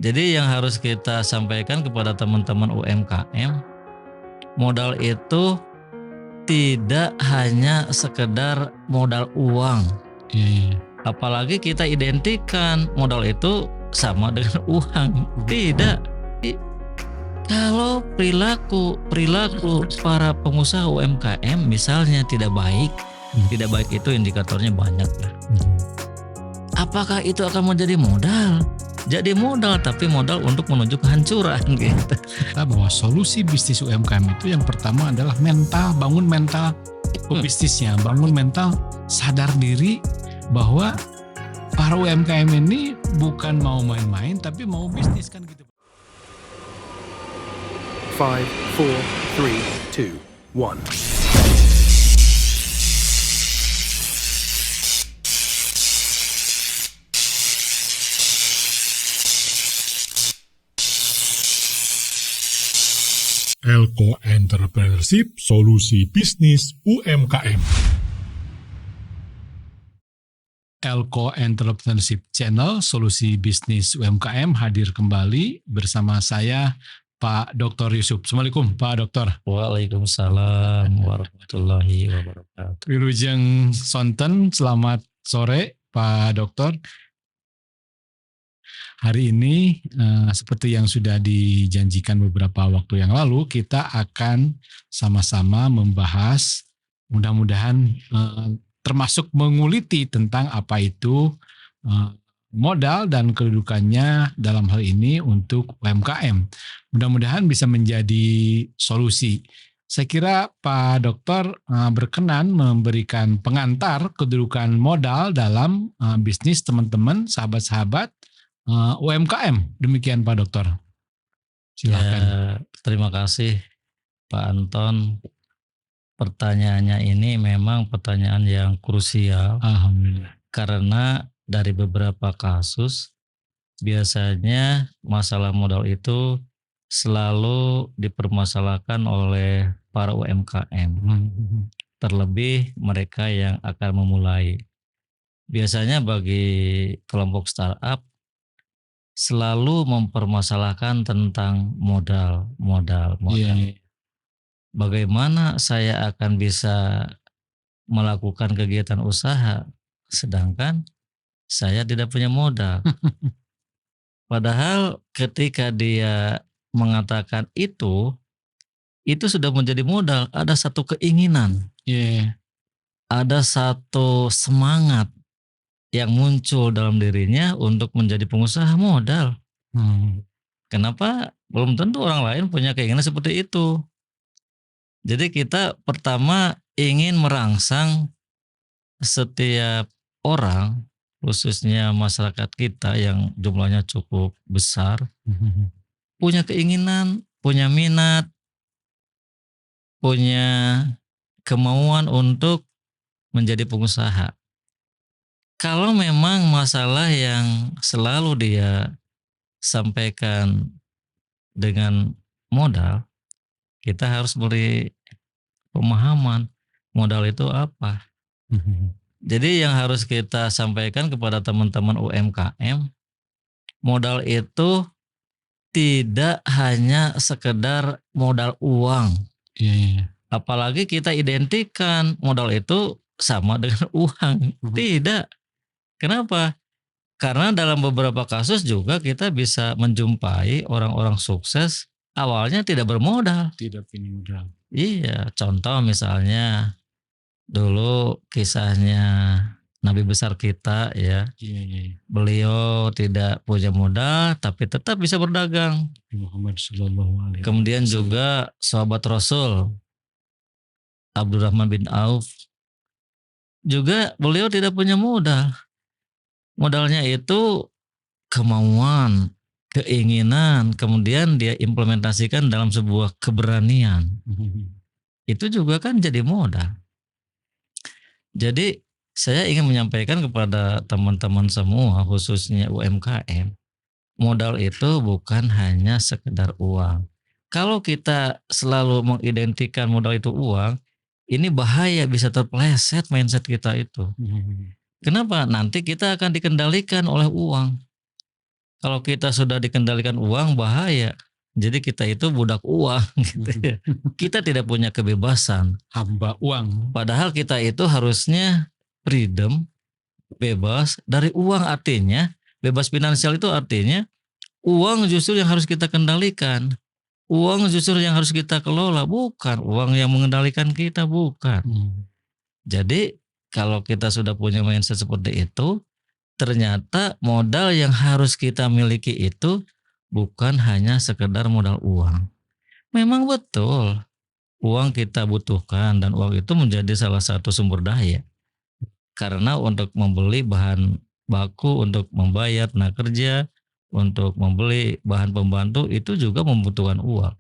Jadi yang harus kita sampaikan kepada teman-teman UMKM, modal itu tidak hanya sekedar modal uang. Apalagi kita identikan modal itu sama dengan uang. Tidak. Kalau perilaku para pengusaha UMKM misalnya tidak baik itu indikatornya banyak lah. Apakah itu akan menjadi modal? Jadi modal, tapi modal untuk menuju kehancuran gitu. Kita bahwa solusi bisnis UMKM itu yang pertama adalah mental, bangun mental pebisnisnya, bangun mental sadar diri bahwa para UMKM ini bukan mau main-main tapi mau bisnis kan gitu. 5, 4, 3, 2, 1. Elko Entrepreneurship, solusi bisnis UMKM. Elko Entrepreneurship Channel, solusi bisnis UMKM hadir kembali bersama saya Pak Dr. Yusuf. Assalamualaikum Pak Dokter. Waalaikumsalam warahmatullahi wabarakatuh. Wilujeng Sonten, selamat sore Pak Dokter. Hari ini seperti yang sudah dijanjikan beberapa waktu yang lalu, kita akan sama-sama membahas, mudah-mudahan termasuk menguliti tentang apa itu modal dan kedudukannya dalam hal ini untuk UMKM. Mudah-mudahan bisa menjadi solusi. Saya kira Pak Dokter berkenan memberikan pengantar kedudukan modal dalam bisnis teman-teman, sahabat-sahabat UMKM. Demikian Pak Dokter. Silakan. Ya, terima kasih Pak Anton. Pertanyaannya ini memang pertanyaan yang krusial. Alhamdulillah. Karena dari beberapa kasus biasanya masalah modal itu selalu dipermasalahkan oleh para UMKM. Terlebih mereka yang akan memulai. Biasanya bagi kelompok startup selalu mempermasalahkan tentang modal. Yeah. Bagaimana saya akan bisa melakukan kegiatan usaha sedangkan saya tidak punya modal. Padahal ketika dia mengatakan itu sudah menjadi modal. Ada satu keinginan, ada satu semangat yang muncul dalam dirinya untuk menjadi pengusaha modal. Kenapa? Belum tentu orang lain punya keinginan seperti itu. Jadi kita pertama ingin merangsang setiap orang, khususnya masyarakat kita yang jumlahnya cukup besar, punya keinginan, punya minat, punya kemauan untuk menjadi pengusaha. Kalau memang masalah yang selalu dia sampaikan dengan modal, kita harus beri pemahaman modal itu apa. Jadi yang harus kita sampaikan kepada teman-teman UMKM, modal itu tidak hanya sekedar modal uang. Apalagi kita identikan modal itu sama dengan uang. Tidak. Kenapa? Karena dalam beberapa kasus juga kita bisa menjumpai orang-orang sukses awalnya tidak bermodal. Tidak punya modal. Iya, contoh misalnya dulu kisahnya Nabi besar kita ya. Beliau tidak punya modal tapi tetap bisa berdagang. Muhammad sallallahu alaihi. Kemudian juga sahabat Rasul Abdurrahman bin Auf juga beliau tidak punya modal. Modalnya itu kemauan, keinginan, kemudian dia implementasikan dalam sebuah keberanian. Itu juga kan jadi modal. Jadi saya ingin menyampaikan kepada teman-teman semua, khususnya UMKM, modal itu bukan hanya sekedar uang. Kalau kita selalu mengidentikan modal itu uang, ini bahaya, bisa terpeleset mindset kita itu. Kenapa? Nanti kita akan dikendalikan oleh uang. Kalau kita sudah dikendalikan uang bahaya. Jadi kita itu budak uang gitu ya. Kita tidak punya kebebasan. Hamba uang. Padahal kita itu harusnya freedom, bebas dari uang, artinya bebas finansial itu artinya uang justru yang harus kita kendalikan. Uang justru yang harus kita kelola, bukan uang yang mengendalikan kita, bukan. Jadi kalau kita sudah punya mindset seperti itu, ternyata modal yang harus kita miliki itu bukan hanya sekedar modal uang. Memang betul, uang kita butuhkan dan uang itu menjadi salah satu sumber daya. Karena untuk membeli bahan baku, untuk membayar tenaga kerja, untuk membeli bahan pembantu itu juga membutuhkan uang.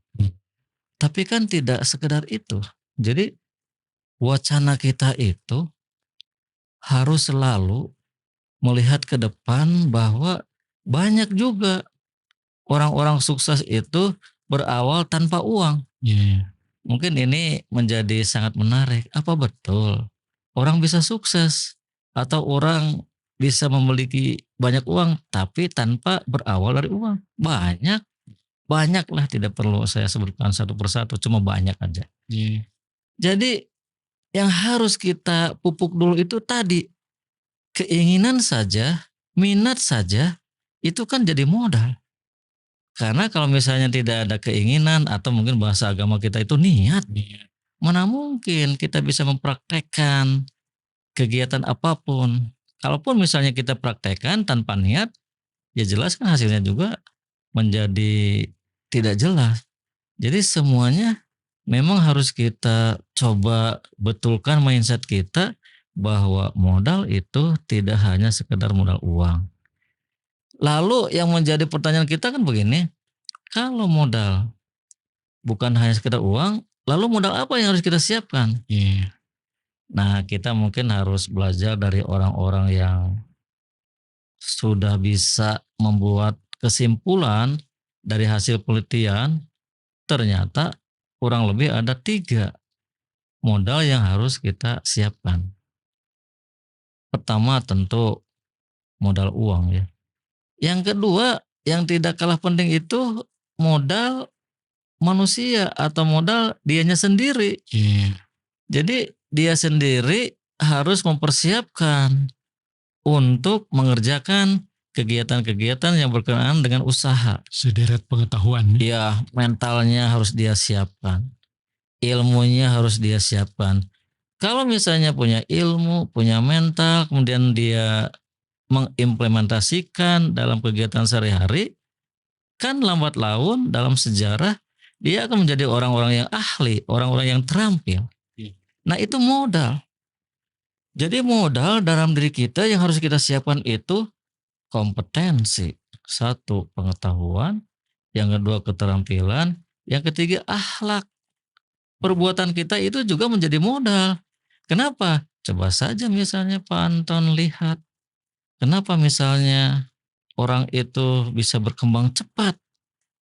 Tapi kan tidak sekedar itu. Jadi wacana kita itu harus selalu melihat ke depan bahwa banyak juga orang-orang sukses itu berawal tanpa uang. Mungkin ini menjadi sangat menarik. Apa betul orang bisa sukses atau orang bisa memiliki banyak uang tapi tanpa berawal dari uang? Banyak lah, tidak perlu saya sebutkan satu persatu, cuma banyak aja. Jadi yang harus kita pupuk dulu itu tadi, keinginan saja, minat saja, itu kan jadi modal. Karena kalau misalnya tidak ada keinginan atau mungkin bahasa agama kita itu niat, mana mungkin kita bisa mempraktekkan kegiatan apapun. Kalaupun misalnya kita praktekkan tanpa niat, ya jelas kan hasilnya juga menjadi tidak jelas. Jadi semuanya memang harus kita coba betulkan mindset kita bahwa modal itu tidak hanya sekedar modal uang. Lalu yang menjadi pertanyaan kita kan begini, kalau modal bukan hanya sekedar uang, lalu modal apa yang harus kita siapkan? Nah, kita mungkin harus belajar dari orang-orang yang sudah bisa membuat kesimpulan dari hasil penelitian, ternyata kurang lebih ada 3 modal yang harus kita siapkan. Pertama tentu modal uang ya. Yang kedua yang tidak kalah penting itu modal manusia atau modal dianya sendiri. Jadi dia sendiri harus mempersiapkan untuk mengerjakan kegiatan-kegiatan yang berkenaan dengan usaha. Sederet pengetahuan. Ya, mentalnya harus dia siapkan. Ilmunya harus dia siapkan. Kalau misalnya punya ilmu, punya mental, kemudian dia mengimplementasikan dalam kegiatan sehari-hari, kan lambat laun dalam sejarah dia akan menjadi orang-orang yang ahli, orang-orang yang terampil. Nah itu modal. Jadi modal dalam diri kita yang harus kita siapkan itu kompetensi. 1, pengetahuan. Yang kedua keterampilan. Yang ketiga akhlak. Perbuatan kita itu juga menjadi modal. Kenapa? Coba saja misalnya Pak Anton lihat. Kenapa misalnya orang itu bisa berkembang cepat?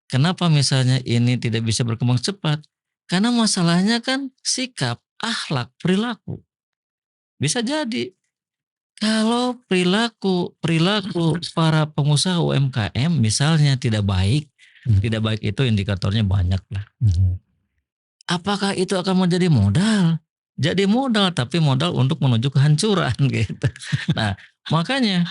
Kenapa misalnya ini tidak bisa berkembang cepat? Karena masalahnya kan sikap, akhlak, perilaku. Bisa jadi kalau perilaku para pengusaha UMKM misalnya tidak baik, tidak baik itu indikatornya banyak lah. Apakah itu akan menjadi modal? Jadi modal, tapi modal untuk menuju kehancuran gitu. Nah, makanya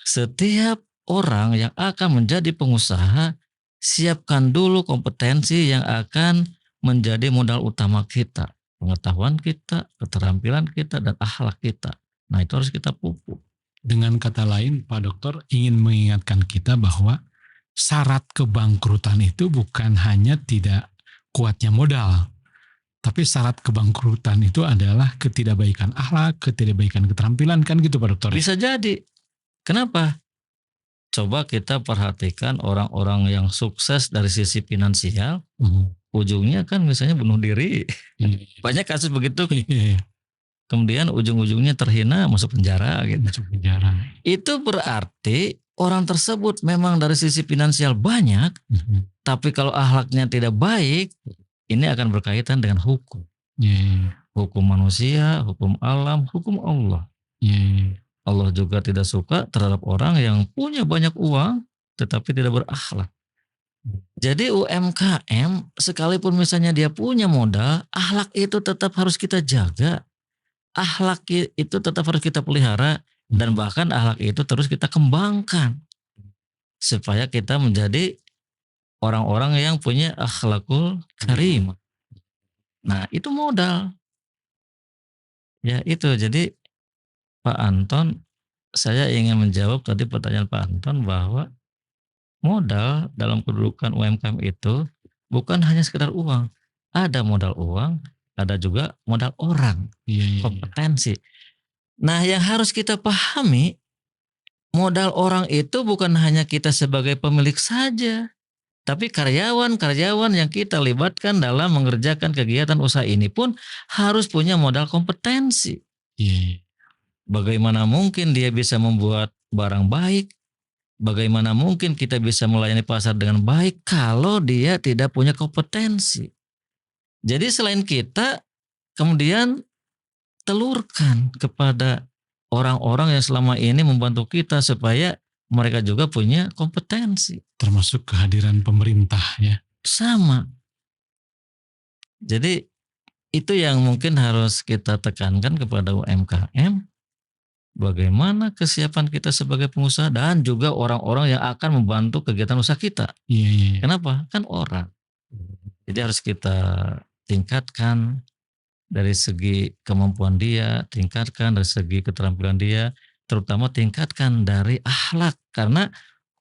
setiap orang yang akan menjadi pengusaha, siapkan dulu kompetensi yang akan menjadi modal utama kita. Pengetahuan kita, keterampilan kita, dan akhlak kita. Nah itu harus kita pupuk. Dengan kata lain Pak Dokter ingin mengingatkan kita bahwa syarat kebangkrutan itu bukan hanya tidak kuatnya modal. Tapi syarat kebangkrutan itu adalah ketidakbaikan akhlak, ketidakbaikan keterampilan, kan gitu Pak Dokter? Bisa jadi. Kenapa? Coba kita perhatikan orang-orang yang sukses dari sisi finansial, ujungnya kan misalnya bunuh diri. Banyak kasus begitu. Kemudian ujung-ujungnya terhina, masuk penjara gitu. Itu berarti orang tersebut memang dari sisi finansial banyak, tapi kalau akhlaknya tidak baik, ini akan berkaitan dengan hukum. Hukum manusia, hukum alam, hukum Allah. Allah juga tidak suka terhadap orang yang punya banyak uang, tetapi tidak berakhlak. Jadi UMKM sekalipun misalnya dia punya modal, akhlak itu tetap harus kita jaga. Akhlak itu tetap harus kita pelihara dan bahkan akhlak itu terus kita kembangkan supaya kita menjadi orang-orang yang punya akhlakul karimah. Nah, itu modal. Ya, itu. Jadi Pak Anton, saya ingin menjawab tadi pertanyaan Pak Anton bahwa modal dalam kedudukan UMKM itu bukan hanya sekedar uang. Ada modal uang, ada juga modal orang, kompetensi. Nah, yang harus kita pahami, modal orang itu bukan hanya kita sebagai pemilik saja, tapi karyawan-karyawan yang kita libatkan dalam mengerjakan kegiatan usaha ini pun harus punya modal kompetensi. Bagaimana mungkin dia bisa membuat barang baik? Bagaimana mungkin kita bisa melayani pasar dengan baik kalau dia tidak punya kompetensi? Jadi selain kita, kemudian telurkan kepada orang-orang yang selama ini membantu kita supaya mereka juga punya kompetensi. Termasuk kehadiran pemerintah ya. Sama. Jadi itu yang mungkin harus kita tekankan kepada UMKM. Bagaimana kesiapan kita sebagai pengusaha dan juga orang-orang yang akan membantu kegiatan usaha kita. Kenapa? Kan orang. Jadi harus kita tingkatkan dari segi kemampuan dia, tingkatkan dari segi keterampilan dia, terutama tingkatkan dari akhlak. Karena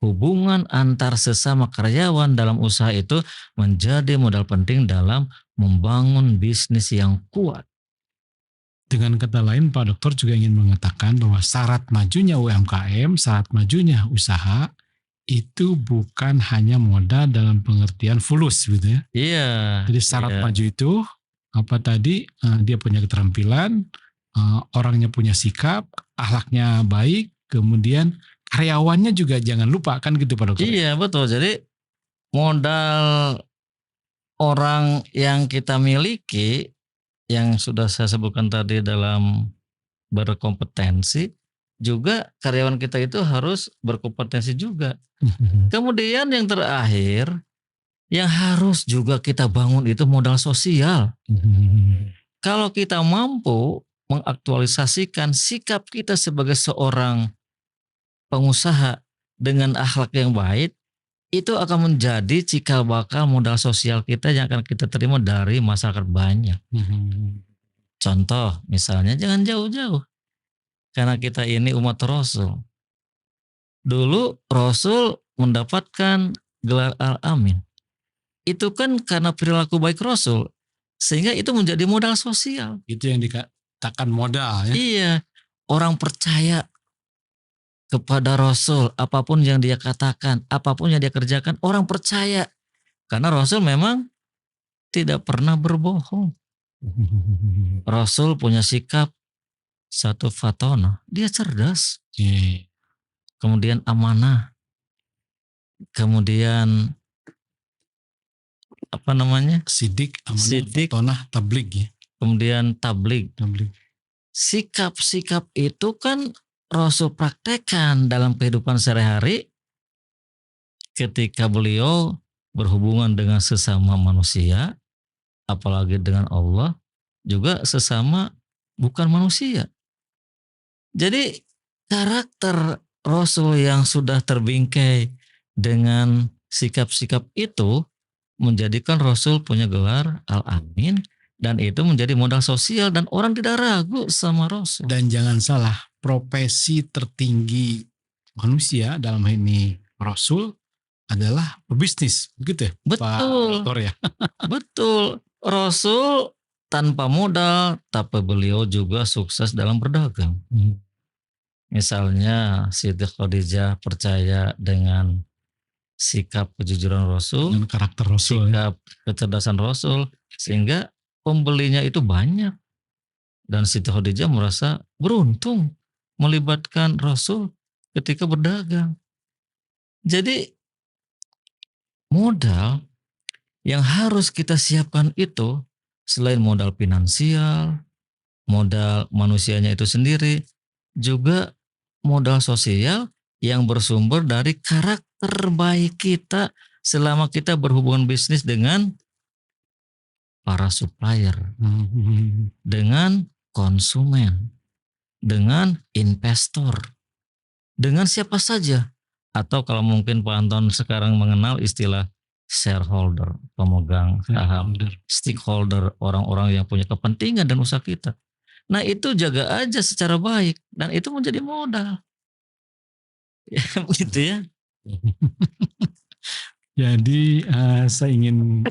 hubungan antar sesama karyawan dalam usaha itu menjadi modal penting dalam membangun bisnis yang kuat. Dengan kata lain, Pak Dokter juga ingin mengatakan bahwa syarat majunya UMKM, syarat majunya usaha itu bukan hanya modal dalam pengertian fulus gitu ya. Iya. Jadi syarat maju itu apa tadi? Dia punya keterampilan, orangnya punya sikap, akhlaknya baik, kemudian karyawannya juga jangan lupa kan gitu Pak Dokter. Iya betul. Jadi modal orang yang kita miliki yang sudah saya sebutkan tadi dalam berkompetensi, juga karyawan kita itu harus berkompetensi juga. Kemudian yang terakhir, yang harus juga kita bangun itu modal sosial. Kalau kita mampu mengaktualisasikan sikap kita sebagai seorang pengusaha dengan akhlak yang baik, itu akan menjadi cikal bakal modal sosial kita yang akan kita terima dari masyarakat banyak. Contoh misalnya jangan jauh-jauh. Karena kita ini umat Rasul. Dulu Rasul mendapatkan gelar Al-Amin. Itu kan karena perilaku baik Rasul. Sehingga itu menjadi modal sosial. Itu yang dikatakan modal ya. Iya. Orang percaya kepada Rasul, apapun yang dia katakan, apapun yang dia kerjakan, orang percaya. Karena Rasul memang tidak pernah berbohong. Rasul punya sikap satu fatona, dia cerdas. Kemudian amanah. Kemudian apa namanya? Sidik, amanah, Sidik, fatona, tablig ya. Kemudian tablig. Sikap-sikap itu kan Rasul praktekkan dalam kehidupan sehari-hari ketika beliau berhubungan dengan sesama manusia, apalagi dengan Allah, juga sesama bukan manusia. Jadi karakter Rasul yang sudah terbingkai dengan sikap-sikap itu menjadikan Rasul punya gelar Al-Amin, dan itu menjadi modal sosial dan orang tidak ragu sama Rasul. Dan jangan salah, profesi tertinggi manusia dalam hal ini Rasul adalah pebisnis, begitu ya? Betul. Pak Dokter ya. Betul. Rasul tanpa modal, tapi beliau juga sukses dalam berdagang. Misalnya Siti Khadijah percaya dengan sikap kejujuran Rasul, Dengan karakter Rasul. sikap kecerdasan Rasul, sehingga pembelinya itu banyak. Dan Siti Khadijah merasa beruntung melibatkan Rasul ketika berdagang. Jadi modal yang harus kita siapkan itu selain modal finansial, modal manusianya itu sendiri, juga modal sosial yang bersumber dari karakter baik kita selama kita berhubungan bisnis dengan para supplier, dengan konsumen, dengan investor, dengan siapa saja. Atau kalau mungkin Pak Anton sekarang mengenal istilah shareholder, pemegang saham, stakeholder, orang-orang yang punya kepentingan dan usaha kita. Nah itu jaga aja secara baik dan itu menjadi modal. Ya, begitu ya. Jadi saya ingin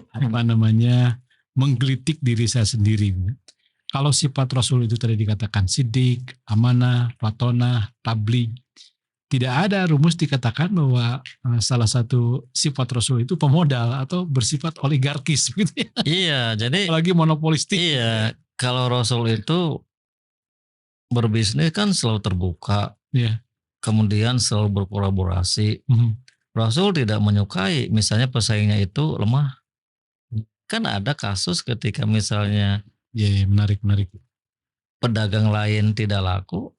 menggelitik diri saya sendiri. Kalau sifat Rasul itu tadi dikatakan sidik, amanah, platonah, tabligh, tidak ada rumus dikatakan bahwa salah satu sifat Rasul itu pemodal atau bersifat oligarkis gitu ya. Iya, jadi Apalagi monopolistik. iya, kalau Rasul itu berbisnis kan selalu terbuka. Iya. Kemudian selalu berkolaborasi. Mhm. Rasul tidak menyukai misalnya pesaingnya itu lemah. Kan ada kasus ketika misalnya Iya, menarik. pedagang lain tidak laku,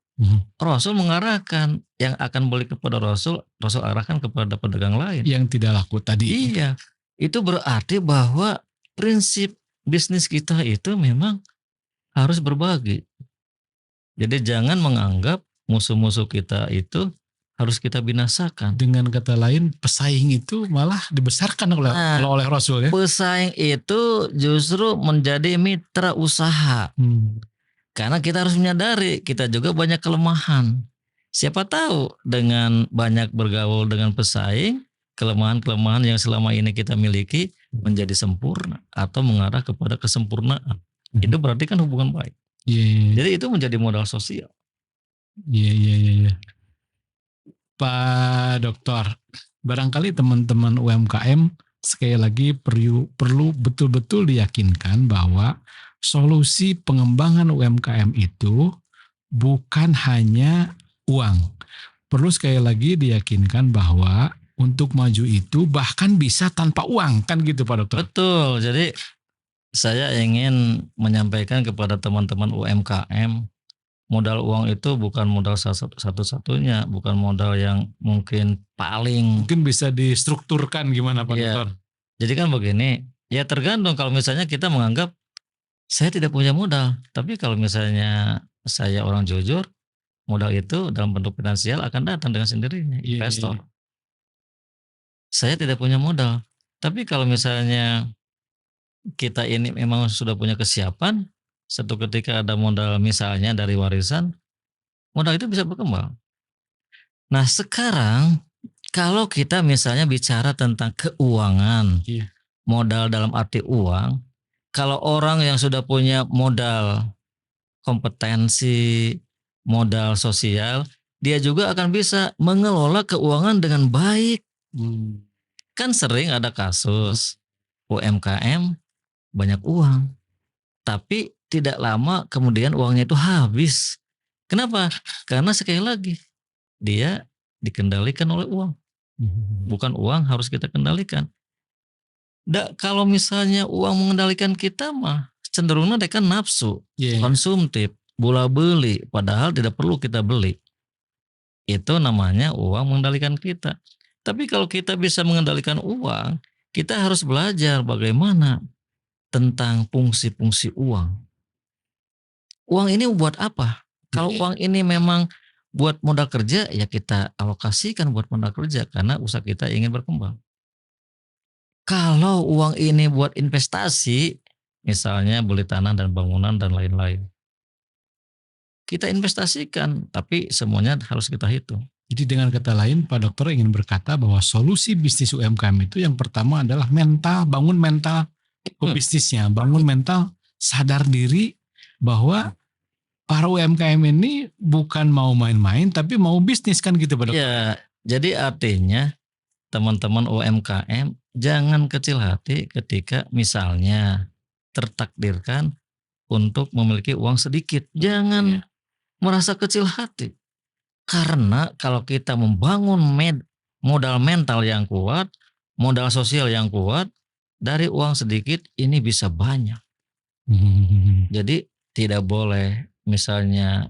Rasul mengarahkan yang akan beli kepada Rasul arahkan kepada pedagang lain. Yang tidak laku tadi. Iya, itu berarti bahwa prinsip bisnis kita itu memang harus berbagi. Jadi jangan menganggap musuh-musuh kita itu harus kita binasakan. Dengan kata lain, pesaing itu malah dibesarkan oleh Rasul ya. Pesaing itu justru menjadi mitra usaha. Karena kita harus menyadari kita juga banyak kelemahan. Siapa tahu dengan banyak bergaul dengan pesaing, kelemahan-kelemahan yang selama ini kita miliki menjadi sempurna atau mengarah kepada kesempurnaan. Itu berarti kan hubungan baik. Jadi itu menjadi modal sosial. Iya. Pak Dokter, barangkali teman-teman UMKM sekali lagi perlu betul-betul diyakinkan bahwa solusi pengembangan UMKM itu bukan hanya uang. Perlu sekali lagi diyakinkan bahwa untuk maju itu bahkan bisa tanpa uang, kan gitu Pak Dokter? Betul, jadi saya ingin menyampaikan kepada teman-teman UMKM, modal uang itu bukan modal satu-satunya, bukan modal yang mungkin paling. Mungkin bisa distrukturkan gimana Pak Dokter? Jadi kan begini, ya tergantung kalau misalnya kita menganggap saya tidak punya modal, tapi kalau misalnya saya orang jujur, modal itu dalam bentuk finansial akan datang dengan sendirinya, investor. Saya tidak punya modal, tapi kalau misalnya kita ini memang sudah punya kesiapan, satu ketika ada modal misalnya dari warisan, modal itu bisa berkembang. Nah sekarang kalau kita misalnya bicara tentang keuangan, modal dalam arti uang, kalau orang yang sudah punya modal kompetensi, modal sosial, dia juga akan bisa mengelola keuangan dengan baik. Kan sering ada kasus UMKM banyak uang, tapi tidak lama kemudian uangnya itu habis. Kenapa? Karena sekali lagi dia dikendalikan oleh uang. Bukan uang harus kita kendalikan. Kalau misalnya uang mengendalikan kita mah cenderungnya dia kan nafsu, konsumtif, bola beli, padahal tidak perlu kita beli. Itu namanya uang mengendalikan kita. Tapi kalau kita bisa mengendalikan uang, kita harus belajar bagaimana tentang fungsi-fungsi uang. Uang ini buat apa? Kalau uang ini memang buat modal kerja, ya kita alokasikan buat modal kerja karena usaha kita ingin berkembang. Kalau uang ini buat investasi, misalnya beli tanah dan bangunan dan lain-lain, kita investasikan, tapi semuanya harus kita hitung. Jadi dengan kata lain Pak Dokter ingin berkata bahwa solusi bisnis UMKM itu yang pertama adalah bangun mental pebisnisnya, bangun mental sadar diri bahwa para UMKM ini bukan mau main-main tapi mau bisnis, kan gitu Pak Dokter? Ya, jadi artinya teman-teman UMKM jangan kecil hati ketika misalnya tertakdirkan untuk memiliki uang sedikit. Jangan merasa kecil hati. Karena kalau kita membangun modal mental yang kuat, modal sosial yang kuat, dari uang sedikit ini bisa banyak. Jadi tidak boleh misalnya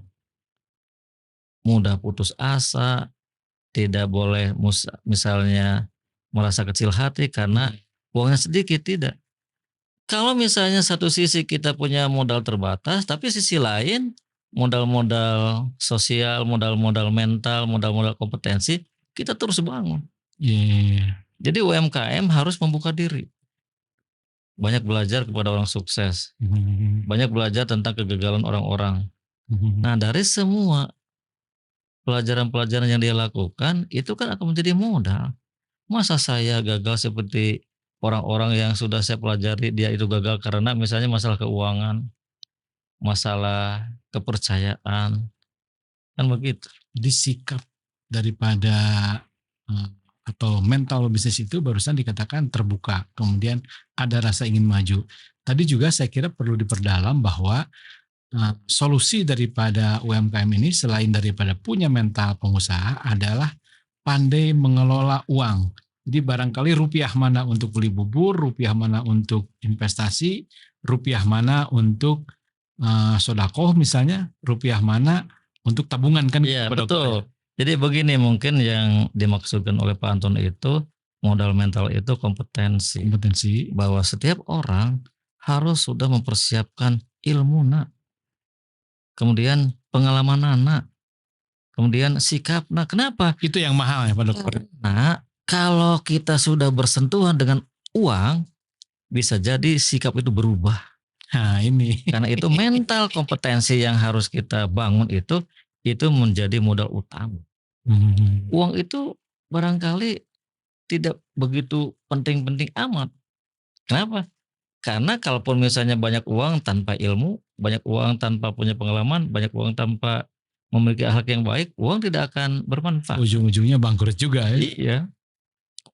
mudah putus asa, tidak boleh misalnya merasa kecil hati karena uangnya sedikit, tidak. Kalau misalnya satu sisi kita punya modal terbatas, tapi sisi lain modal-modal sosial, modal-modal mental, modal-modal kompetensi kita terus bangun. Iya. Jadi UMKM harus membuka diri. Banyak belajar kepada orang sukses. Banyak belajar tentang kegagalan orang-orang. Nah, dari semua pelajaran-pelajaran yang dia lakukan itu kan akan menjadi modal. Masa saya gagal seperti orang-orang yang sudah saya pelajari, dia itu gagal karena misalnya masalah keuangan, masalah kepercayaan, kan begitu. Jadi sikap daripada atau mental bisnis itu barusan dikatakan terbuka, kemudian ada rasa ingin maju. Tadi juga saya kira perlu diperdalam bahwa solusi daripada UMKM ini selain daripada punya mental pengusaha adalah pandai mengelola uang. Jadi barangkali rupiah mana untuk beli bubur, rupiah mana untuk investasi, rupiah mana untuk sodakoh misalnya, rupiah mana untuk tabungan kan. Iya, betul. Jadi begini, mungkin yang dimaksudkan oleh Pak Anton itu modal mental itu kompetensi. Bahwa setiap orang harus sudah mempersiapkan ilmu, kemudian pengalaman kemudian sikap. Nah, kenapa? Itu yang mahal ya Pak Dokter. Nah, kalau kita sudah bersentuhan dengan uang, bisa jadi sikap itu berubah. Nah ini. Karena itu mental kompetensi yang harus kita bangun itu menjadi modal utama. Uang itu barangkali tidak begitu penting-penting amat. Kenapa? Karena kalaupun misalnya banyak uang tanpa ilmu, banyak uang tanpa punya pengalaman, banyak uang tanpa memiliki akhlak yang baik, uang tidak akan bermanfaat. Ujung-ujungnya bangkrut juga ya. Iya.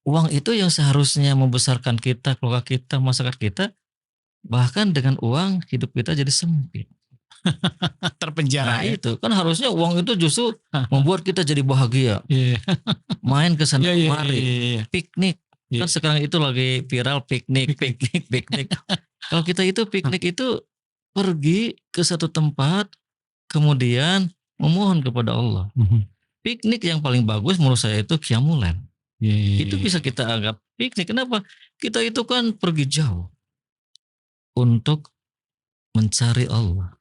Uang itu yang seharusnya membesarkan kita, keluarga kita, masyarakat kita. Bahkan dengan uang hidup kita jadi sempit. Terpenjara. Nah itu kan harusnya uang itu justru membuat kita jadi bahagia. Main ke sana kemari, piknik. Kan sekarang itu lagi viral piknik. Kalau kita itu piknik itu pergi ke satu tempat, kemudian memohon kepada Allah. Piknik yang paling bagus menurut saya itu Qiyamul Lail. Itu bisa kita anggap piknik. Kenapa? Kita itu kan pergi jauh untuk mencari Allah.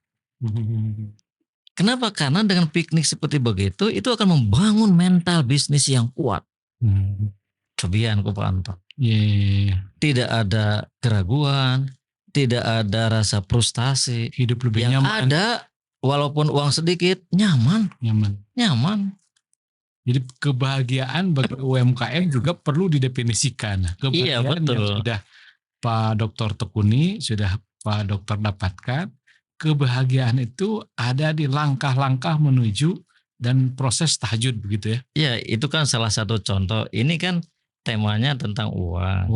Kenapa? Karena dengan piknik seperti begitu itu akan membangun mental bisnis yang kuat. Cobian Pak Anton. Tidak ada keraguan, tidak ada rasa frustasi. Hidup lebih yang nyaman. Ada walaupun uang sedikit nyaman. Jadi kebahagiaan bagi UMKM juga perlu didefinisikan. Kebahagiaan betul. yang sudah Pak Dokter tekuni, sudah Pak Dokter dapatkan. Kebahagiaan itu ada di langkah-langkah menuju dan proses tahajud begitu ya? Iya, itu kan salah satu contoh. Ini kan temanya tentang uang.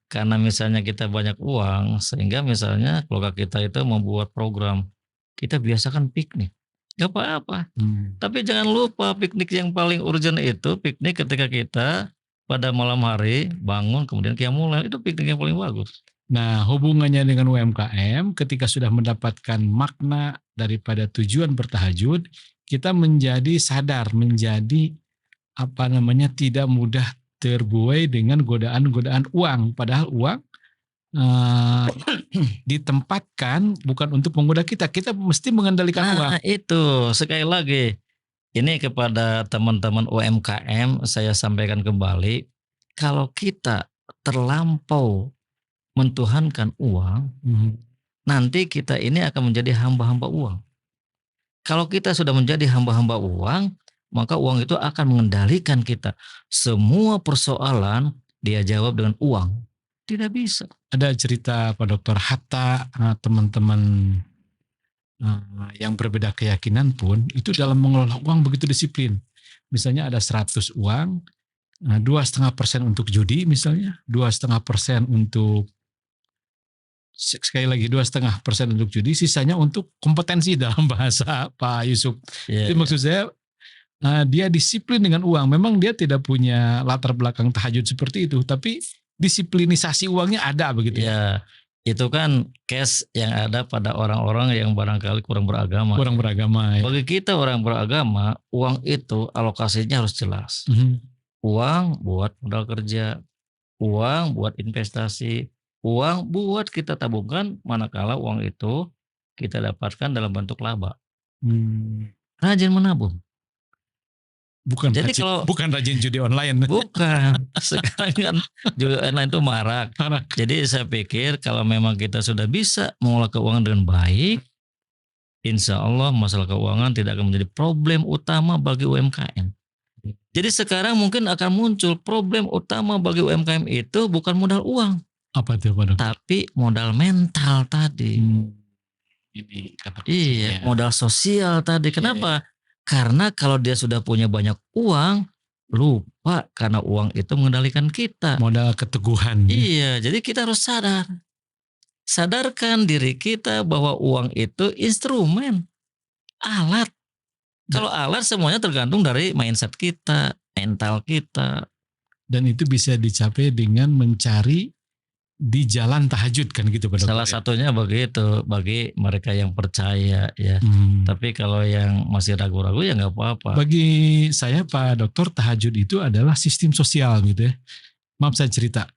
Karena misalnya kita banyak uang, sehingga misalnya keluarga kita itu membuat program, kita biasakan piknik. Gak apa-apa. Tapi jangan lupa piknik yang paling urgent itu piknik ketika kita pada malam hari bangun kemudian Qiyamul Lail, itu piknik yang paling bagus. Nah, hubungannya dengan UMKM ketika sudah mendapatkan makna daripada tujuan bertahajud, kita menjadi sadar, menjadi tidak mudah terbuai dengan godaan-godaan uang. Padahal uang ditempatkan bukan untuk menggoda kita mesti mengendalikan uang. Nah, itu sekali lagi ini kepada teman-teman UMKM saya sampaikan kembali, kalau kita terlampau mentuhankan uang, nanti kita ini akan menjadi hamba-hamba uang. Kalau kita sudah menjadi hamba-hamba uang, maka uang itu akan mengendalikan kita. Semua persoalan dia jawab dengan uang. Tidak bisa. Ada cerita Pak Dokter, hatta teman-teman yang berbeda keyakinan pun itu dalam mengelola uang begitu disiplin. Misalnya ada 100 uang, 2,5% untuk judi misalnya, 2,5% untuk sekali lagi 2,5% untuk judi, sisanya untuk kompetensi dalam bahasa Pak Yusuf. Jadi maksud saya dia disiplin dengan uang. Memang dia tidak punya latar belakang tahajud seperti itu, tapi disiplinisasi uangnya ada begitu. Ya, itu kan case yang ada pada orang-orang yang barangkali kurang beragama. Kurang beragama ya. Bagi kita orang beragama, uang itu alokasinya harus jelas. Uang buat modal kerja, uang buat investasi, uang buat kita tabungkan manakala uang itu kita dapatkan dalam bentuk laba. Rajin menabung. Jadi Bukan rajin judi online. Bukan. Sekarang kan judi online itu marak. Jadi saya pikir kalau memang kita sudah bisa mengolah keuangan dengan baik, insya Allah masalah keuangan tidak akan menjadi problem utama bagi UMKM. Jadi sekarang mungkin akan muncul problem utama bagi UMKM itu bukan modal uang. Apa itu Pak Dok? Tapi modal mental tadi. Ini kata Iya, modal sosial tadi. Kenapa? Karena kalau dia sudah punya banyak uang, lupa karena uang itu mengendalikan kita. Modal keteguhan. Iya, jadi kita harus sadar. Sadarkan diri kita bahwa uang itu instrumen, alat. Kalau alat semuanya tergantung dari mindset kita, mental kita. Dan itu bisa dicapai dengan mencari di jalan tahajud kan gitu Pak Dokter. Salah satunya begitu bagi mereka yang percaya ya. Tapi kalau yang masih ragu-ragu ya nggak apa-apa. Bagi saya Pak Dokter, tahajud itu adalah sistem sosial gitu ya. Maaf saya cerita.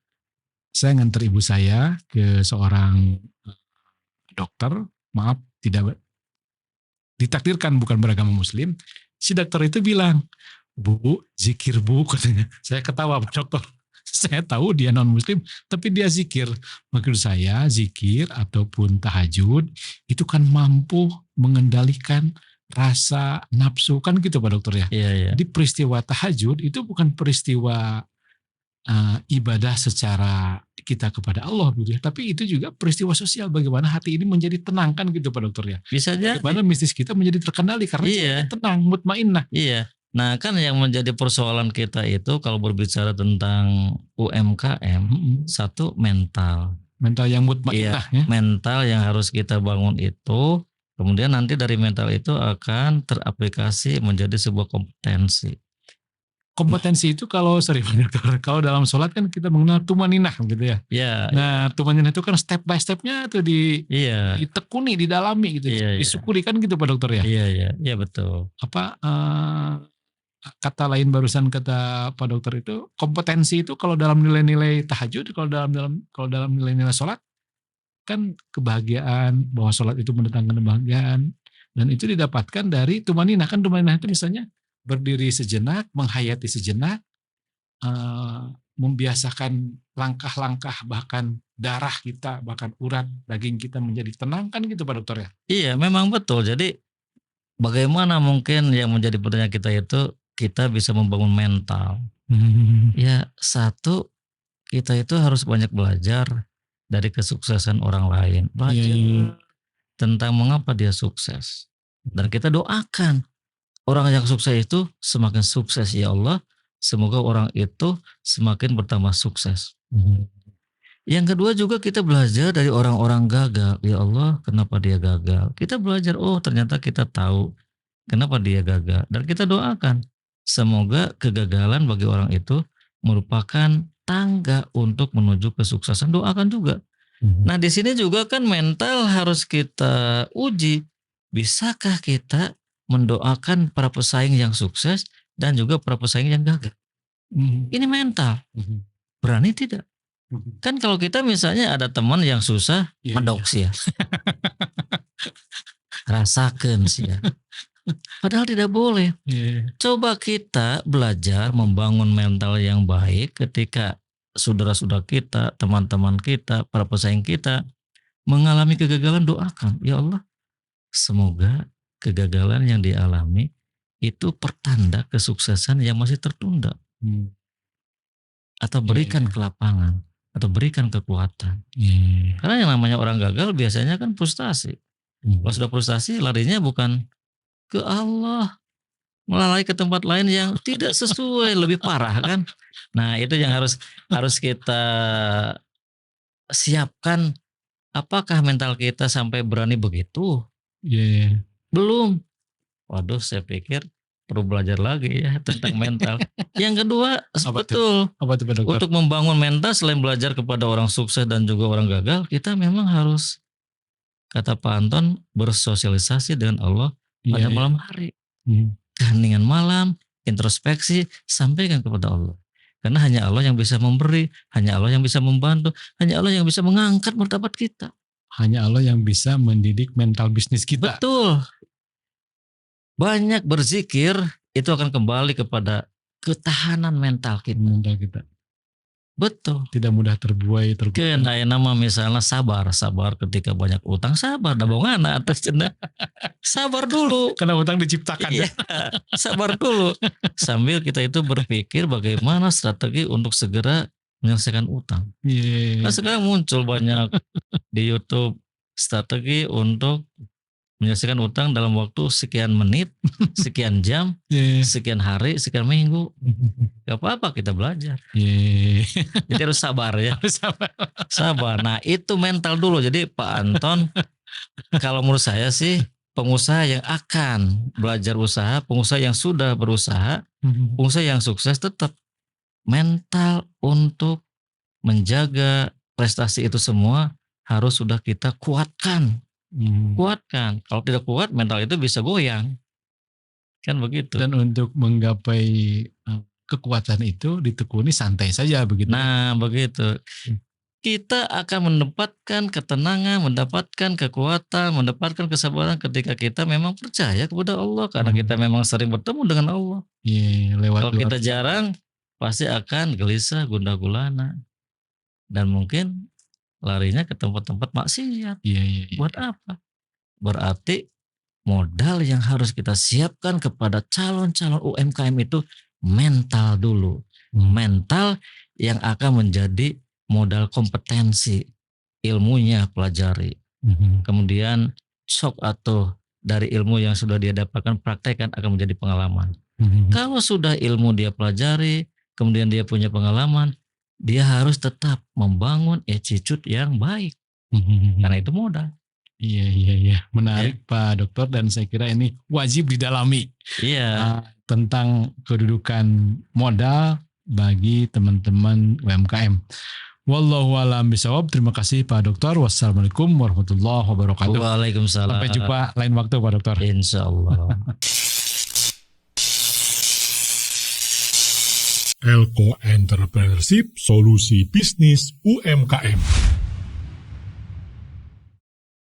Saya nganter ibu saya ke seorang dokter, maaf tidak ditakdirkan bukan beragama muslim. Si dokter itu bilang, "Bu, zikir Bu," katanya. Saya ketawa Pak Dokter. Saya tahu dia non muslim tapi dia zikir. Maksud saya zikir ataupun tahajud itu kan mampu mengendalikan rasa nafsu kan gitu Pak Dokter ya. Iya. Jadi peristiwa tahajud itu bukan peristiwa ibadah secara kita kepada Allah gitu ya. Tapi itu juga peristiwa sosial bagaimana hati ini menjadi tenang kan gitu Pak Dokter ya. Bisa jadi. Bagaimana mistis kita menjadi terkendali karena tenang, mutmainnah. Iya. Nah kan yang menjadi persoalan kita itu kalau berbicara tentang UMKM, satu mental. Mental yang mutmainnah ya. Mental yang harus kita bangun itu, kemudian nanti dari mental itu akan teraplikasi menjadi sebuah kompetensi. Kompetensi itu kalau kalau dalam sholat kan kita mengenal tumaninah gitu ya. Iya. Nah tumaninah itu kan step by stepnya tuh ditekuni, didalami gitu, disyukuri kan gitu Pak Dokter ya. Iya betul. Apa kata lain barusan kata Pak Dokter itu kompetensi itu kalau dalam nilai-nilai tahajud, kalau dalam nilai-nilai sholat kan kebahagiaan, bahwa sholat itu mendatangkan kebahagiaan dan itu didapatkan dari tumaninah kan. Tumaninah itu misalnya berdiri sejenak, menghayati sejenak, membiasakan langkah-langkah bahkan darah kita, bahkan urat daging kita menjadi tenang kan gitu Pak Dokter ya. Iya memang betul. Jadi bagaimana mungkin yang menjadi pertanyaan kita itu kita bisa membangun mental. Ya satu, kita itu harus banyak belajar dari kesuksesan orang lain. Belajar tentang mengapa dia sukses. Dan kita doakan orang yang sukses itu semakin sukses ya Allah. Semoga orang itu semakin bertambah sukses. Yang kedua juga kita belajar dari orang-orang gagal. Ya Allah, kenapa dia gagal? Kita belajar, oh ternyata kita tahu kenapa dia gagal. Dan kita doakan, semoga kegagalan bagi orang itu merupakan tangga untuk menuju kesuksesan. Doakan juga. Nah di sini juga kan mental harus kita uji. Bisakah kita mendoakan para pesaing yang sukses dan juga para pesaing yang gagal? Ini mental. Berani tidak? Kan kalau kita misalnya ada teman yang susah, mendok sih ya. Rasakan sih ya. Padahal tidak boleh. Coba kita belajar membangun mental yang baik ketika saudara-saudara kita, teman-teman kita, para pesaing kita mengalami kegagalan, doakan. Ya Allah, semoga kegagalan yang dialami itu pertanda kesuksesan yang masih tertunda. Atau berikan kelapangan, atau berikan kekuatan. Karena yang namanya orang gagal biasanya kan frustasi. Kalau sudah frustasi larinya bukan ke Allah, melalui ke tempat lain yang tidak sesuai, lebih parah kan. Nah itu yang harus kita siapkan. Apakah mental kita sampai berani begitu? Belum. Waduh, saya pikir perlu belajar lagi ya tentang mental. Yang kedua, Apa betul. Apa tuh Pak Dokter? Untuk membangun mental selain belajar kepada orang sukses dan juga orang gagal, kita memang harus, kata Pak Anton, bersosialisasi dengan Allah pada Iya, malam hari. iya. Keheningan malam, introspeksi, sampaikan kepada Allah. Karena hanya Allah yang bisa memberi, hanya Allah yang bisa membantu, hanya Allah yang bisa mengangkat martabat kita. Hanya Allah yang bisa mendidik mental bisnis kita. Betul. Banyak berzikir itu akan kembali kepada ketahanan mental kita. Mental kita Betul. tidak mudah terbuai, Kena nama misalnya sabar ketika banyak utang, sabar dah bongana atas cenda. Sabar dulu. Karena utang diciptakan. Iya, sabar dulu. Sambil kita itu berpikir bagaimana strategi untuk segera menyelesaikan utang. Iya. Nah sekarang muncul banyak di YouTube strategi untuk menyelesaikan utang dalam waktu sekian menit, sekian jam, Iya. sekian hari, sekian minggu. Gak apa-apa kita belajar. Iya. Jadi harus sabar ya. Harus sabar. Sabar. Nah itu mental dulu. Jadi Pak Anton, kalau menurut saya sih pengusaha yang akan belajar usaha, pengusaha yang sudah berusaha, pengusaha yang sukses tetap mental untuk menjaga prestasi itu semua harus sudah kita kuatkan. Kuatkan. Kalau tidak kuat mental itu bisa goyang. Kan begitu. Dan untuk menggapai kekuatan itu ditekuni santai saja begitu. Nah begitu. Kita akan mendapatkan ketenangan, mendapatkan kekuatan, mendapatkan kesabaran ketika kita memang percaya kepada Allah. Karena kita memang sering bertemu dengan Allah. Iya, Kalau kita jarang, pasti akan gelisah, gundah gulana. Dan mungkin larinya ke tempat-tempat maksiat. Iya. Buat apa? Berarti modal yang harus kita siapkan kepada calon-calon UMKM itu mental dulu. Mental yang akan menjadi modal kompetensi, ilmunya pelajari. Kemudian shock atau dari ilmu yang sudah dia dapatkan praktekkan akan menjadi pengalaman. Kalau sudah ilmu dia pelajari, kemudian dia punya pengalaman, dia harus tetap membangun attitude yang baik. Karena itu modal. Iya. Menarik Pak Dokter, dan saya kira ini wajib didalami. Iya. Tentang kedudukan modal bagi teman-teman UMKM. Wallahu a'lam bishawab. Terima kasih Pak Dokter. Wassalamualaikum warahmatullahi wabarakatuh. Waalaikumsalam. Sampai jumpa lain waktu Pak Dokter. Insya Allah. Elko Entrepreneurship, solusi bisnis UMKM.